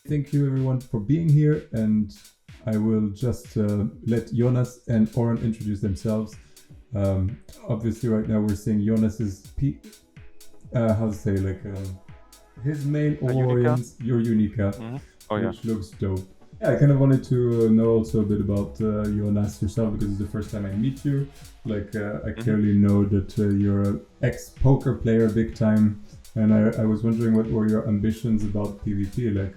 Thank you everyone for being here, and I will just let Jonas and Auronn introduce themselves. Obviously, right now we're seeing Jonas's how to say, his main Aurorians, your Unica, which looks dope. Yeah, I kind of wanted to know also a bit about Jonas yourself, because it's the first time I meet you. I clearly know that you're an ex-poker player big time, and I was wondering what were your ambitions about PvP like?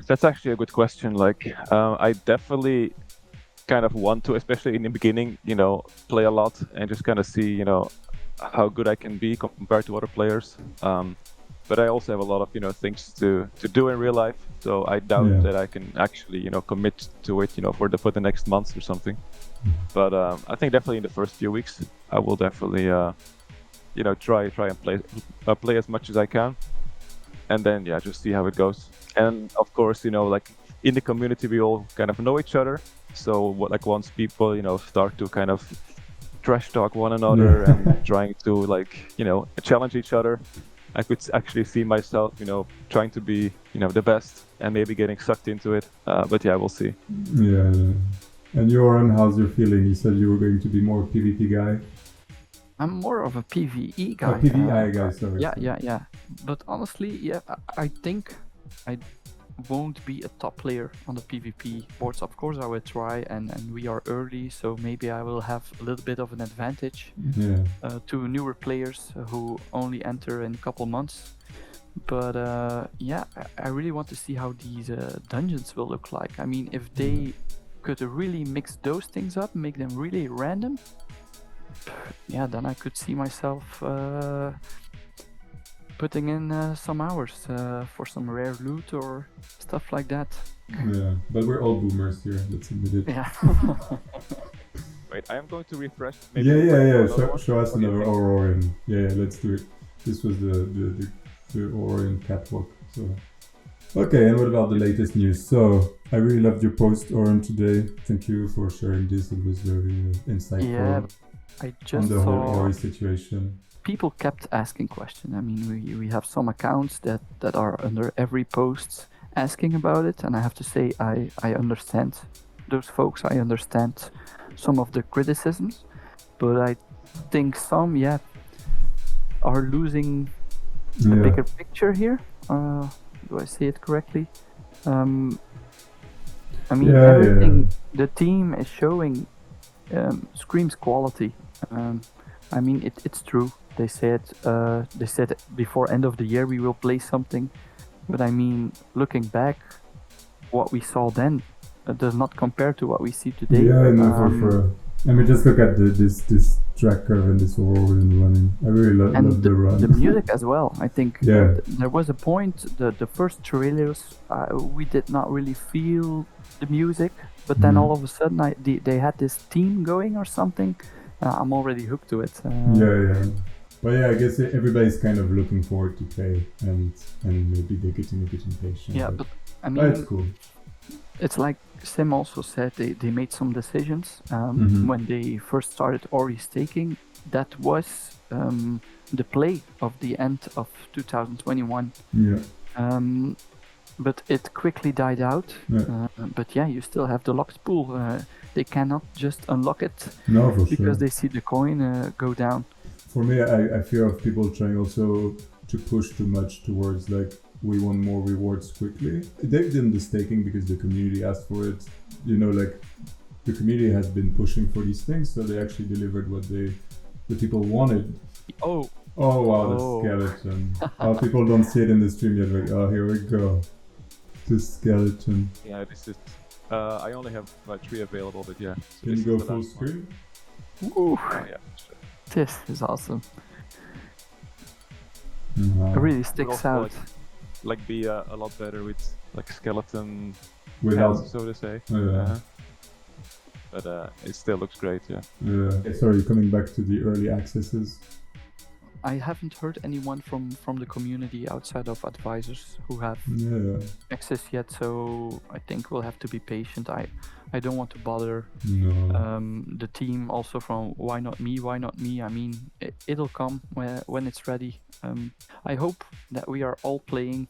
That's actually a good question. I definitely kind of want to, especially in the beginning, play a lot and just kind of see, how good I can be compared to other players. But I also have a lot of, things to do in real life. So I doubt that I can actually, commit to it, for the next months or something. But I think definitely in the first few weeks, I will definitely, try and play as much as I can. And then, just see how it goes. And of course, in the community, we all kind of know each other. So once people, start to kind of trash talk one another and trying to challenge each other, I could actually see myself, trying to be, the best and maybe getting sucked into it. But we'll see. Yeah. And Auronn, how's your feeling? You said you were going to be more PvP guy. I'm more of a PvE guy. PvI guy, sorry. Yeah. But honestly, I think I won't be a top player on the PvP boards. Of course, I will try, and we are early, so maybe I will have a little bit of an advantage to newer players who only enter in a couple months. But I really want to see how these dungeons will look like. I mean, if they could really mix those things up, make them really random, then I could see myself putting in some hours for some rare loot or stuff like that. Yeah, but we're all boomers here, let's admit it. Yeah. Wait, I am going to refresh. Maybe show us another Aurorian. Yeah, let's do it. This was the Aurorian catwalk. So. Okay, and what about the latest news? So, I really loved your post, Auronn, today. Thank you for sharing this. It was very insightful. Yeah. I just on the whole Aurory situation. People kept asking questions. I mean, we have some accounts that are under every post asking about it, and I have to say I understand those folks. I understand some of the criticisms, but I think some are losing the bigger picture here. Do I say it correctly? Everything the team is showing screams quality. It's true. They said before end of the year we will play something, but looking back, what we saw then does not compare to what we see today. For sure. Just look at this track curve and this Aurorian running. I really love the run. The music as well. I think there was a point, the first trailers, we did not really feel the music, but then all of a sudden they had this theme going or something. I'm already hooked to it. But I guess everybody's kind of looking forward to play, and maybe they're getting a bit impatient. Yeah, but it's cool. It's like Sim also said, they made some decisions when they first started Aurory staking. That was the play of the end of 2021. Yeah. But it quickly died out. But you still have the locked pool. They cannot just unlock it because they see the coin go down. For me, I fear of people trying also to push too much towards we want more rewards quickly. They've done the staking because the community asked for it. The community has been pushing for these things, so they actually delivered what the people wanted. Oh wow, the skeleton. People don't see it in the stream yet. Here we go. The skeleton. Yeah, this is. I only have 3 available, but yeah. So can you go full screen? Ooh. Yeah, sure. This is awesome. It really sticks out. Be a lot better with skeleton without, so to say. But it still looks great. Sorry, coming back to the early accesses. I haven't heard anyone from the community outside of advisors who have access yet, so I think we'll have to be patient. I don't want to bother the team also from why not me. It'll come when it's ready. I hope that we are all playing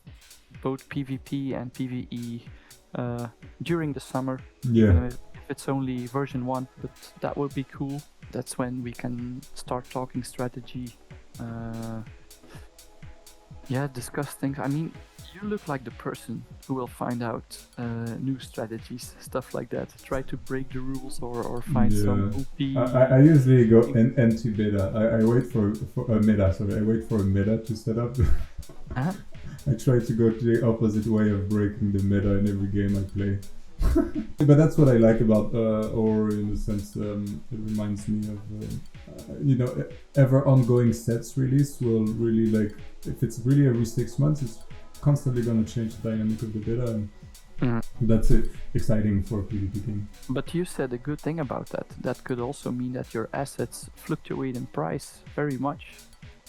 both PvP and PvE during the summer. Yeah. If it's only version 1, but that would be cool. That's when we can start talking strategy. Discuss things. I mean, you look like the person who will find out new strategies, stuff like that. Try to break the rules or find some OP. I usually go anti-beta. I wait for a meta. Sorry, I wait for a meta to set up. Uh-huh. I try to go to the opposite way of breaking the meta in every game I play. But that's what I like about Aurory in the sense it reminds me of ever ongoing sets release will really like if it's really every 6 months it's constantly going to change the dynamic of the beta and that's it exciting for a PvP game. But you said a good thing about that. That could also mean that your assets fluctuate in price very much.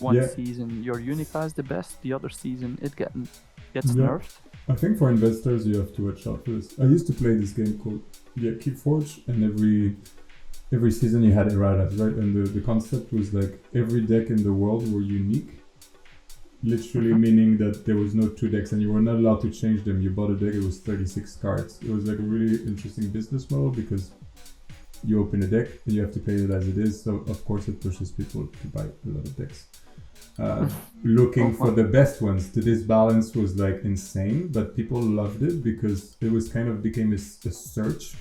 One season your Unica is the best, the other season it gets nerfed. I think for investors you have to watch out for this. I used to play this game called Keyforge, and every season you had erratas, right? And the concept was like every deck in the world were unique, literally meaning that there was no 2 decks and you were not allowed to change them. You bought a deck, it was 36 cards. It was like a really interesting business model because you open a deck and you have to play it as it is. So of course it pushes people to buy a lot of decks. Looking for the best ones. The disbalance was like insane, but people loved it because it was kind of became a search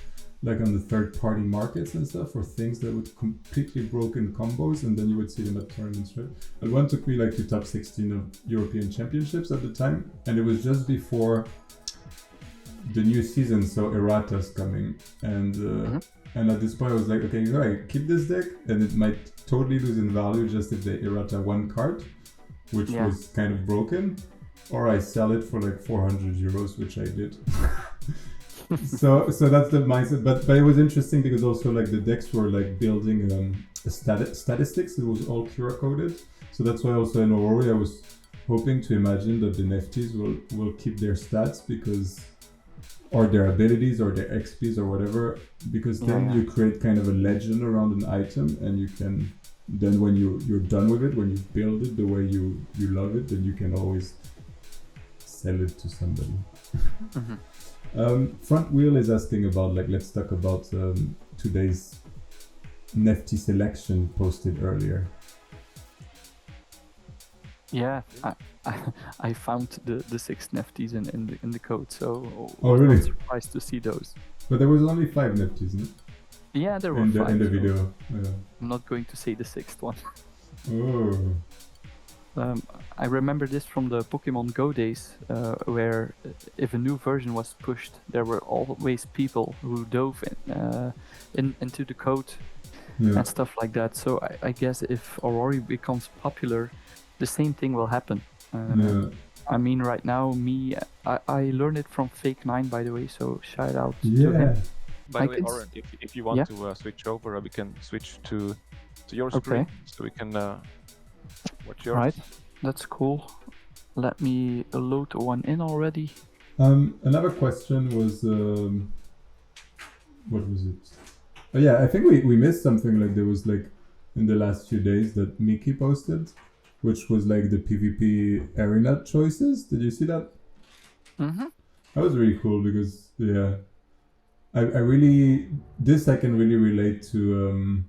like on the third-party markets and stuff for things that would completely broken combos, and then you would see them at tournaments, right? And one took me like to top 16 of European Championships at the time, and it was just before the new season, so errata's coming, and at this point I was like, okay, right, keep this deck, and it might totally lose in value just if they errata 1 card, which was kind of broken, or I sell it for like 400 euros, which I did. So that's the mindset, but it was interesting because also like the decks were like building statistics. It was all QR coded, so that's why also in Aurory I was hoping to imagine that the NFTs will keep their stats or their abilities or their XPs or whatever, because then you create kind of a legend around an item, and you can then when you're done with it, when you build it the way you love it, then you can always sell it to somebody. Front Wheel is asking about let's talk about today's NFT selection posted earlier. Yeah, I found the 6 NFTs in the code, so I was really? not surprised to see those. But there was only 5 NFTs, no? Yeah, there were 5 in the video. I'm not going to say the 6th one. Oh. I remember this from the Pokemon Go days, where if a new version was pushed, there were always people who dove into the code and stuff like that. So I guess if Aurory becomes popular, the same thing will happen. I mean, right now, I learned it from Fake9, by the way, so shout out to him. By the way, Auronn, if you want to switch over, we can switch to your screen, so we can watch yours. Right, that's cool. Let me load one in already. Another question was, what was it? Oh yeah, I think we missed something. Like there was like in the last few days that Mickey posted, which was like the PvP arena choices. Did you see that? That was really cool because I really I can really relate to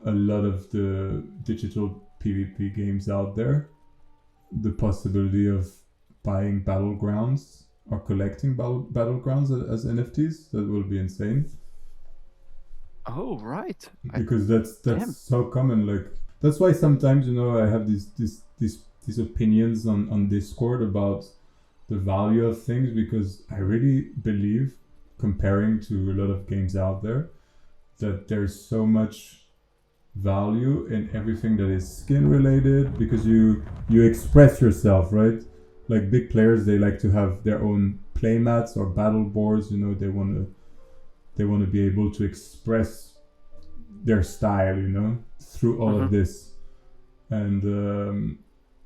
a lot of the digital PvP games out there. The possibility of buying battlegrounds or collecting battlegrounds as NFTs, that will be insane. Oh right, because that's so common. Like that's why sometimes I have these opinions on Discord about the value of things, because I really believe, comparing to a lot of games out there, that there's so much value in everything that is skin related, because you express yourself, right? Like big players, they like to have their own playmats or battle boards. They want to be able to express their style, through all of this, and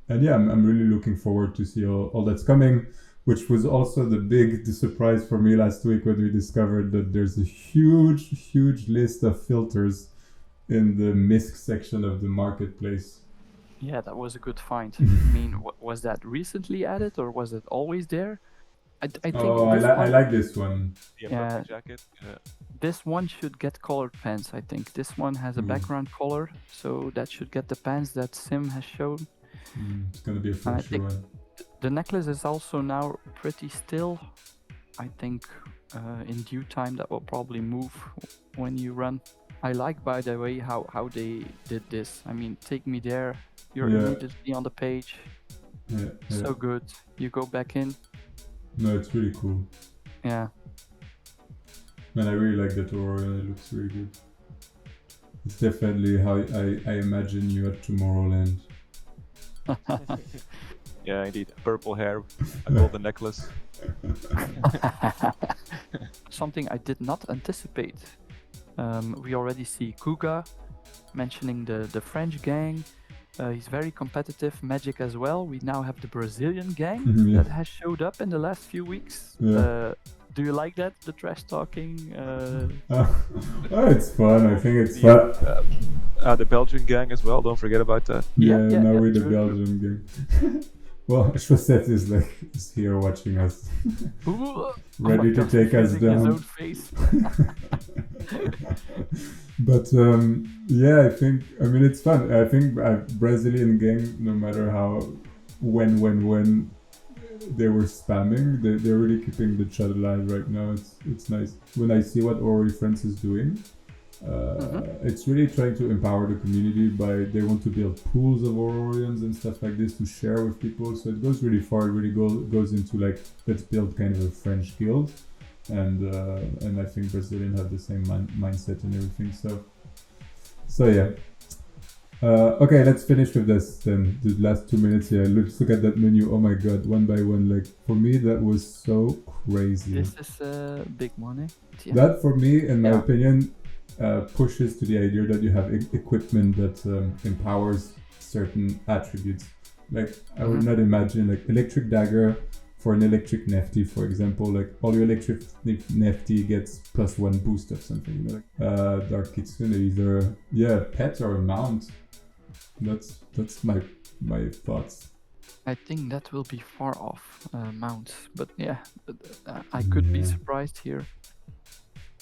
yeah, I'm really looking forward to see all that's coming, which was also the surprise for me last week when we discovered that there's a huge list of filters in the MISC section of the marketplace. Yeah, that was a good find. I mean, was that recently added or was it always there? I think Oh, I, this I one, like this one. The Yeah. purple jacket. Yeah. this one should get colored pants. I think this one has a Mm. background color, so that should get the pants that Sim has shown. It's gonna be a fun I show. think- The necklace is also now pretty still. I think in due time that will probably move when you run. I like, by the way, how they did this. I mean, take me there. You're Yeah. immediately on the page. Yeah, yeah. So good. You go back in. No, it's really cool. Yeah. Man, I really like that Aurorian. It looks really good. It's definitely how I imagine you at Tomorrowland. Yeah, indeed. Purple hair, a golden necklace. Something I did not anticipate. We already see Kuga mentioning the French gang. He's very competitive. Magic as well. We now have the Brazilian gang Yeah. that has showed up in the last few weeks. Yeah. Do you like that? The trash talking? Oh, it's fun. I think it's fun. The Belgian gang as well. Don't forget about that. Yeah, Yeah, now yeah, we're the true. Belgian game. Well, Chaussette is here watching us, Ooh, ready to take us freezing his down. own face. But yeah, I mean, it's fun. I think Brazilian gang, no matter how, when they were spamming, they're really keeping the chat alive right now. It's nice. When I see what Aurory France is doing, it's really trying to empower the community they want to build pools of Aurorians and stuff like this to share with people. So it goes really far. It really goes into like, let's build kind of a French guild. And I think Brazilian have the same mindset and everything. So yeah. Okay, let's finish with this then. The last 2 minutes here. Let's look at that menu. Oh my god, one by one. Like, for me, that was so crazy. This is a big one, eh? Yeah. That, for me, in my Yeah. opinion, pushes to the idea that you have equipment that empowers certain attributes. Like, I would not imagine, like, electric dagger for an electric Nefty, for example. Like, all your electric Nefty gets +1 boost of something. You know? Like, Dark Kitsune, either pet or a mount. That's my thoughts. I think that will be far off mounts, but yeah, I could be Yeah. surprised here.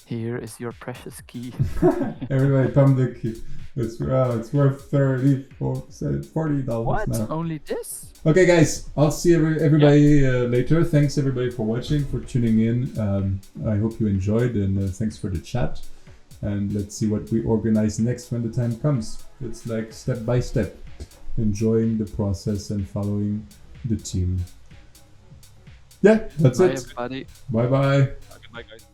Here is your precious key. Everybody pump the key. It's worth $40 What? now. Only this? Okay, guys, I'll see everybody later. Thanks everybody for watching, for tuning in. I hope you enjoyed, and thanks for the chat. And let's see what we organize next when the time comes. It's like step by step, enjoying the process and following the team. Yeah, that's Bye, it. everybody. Bye bye. Good night, guys.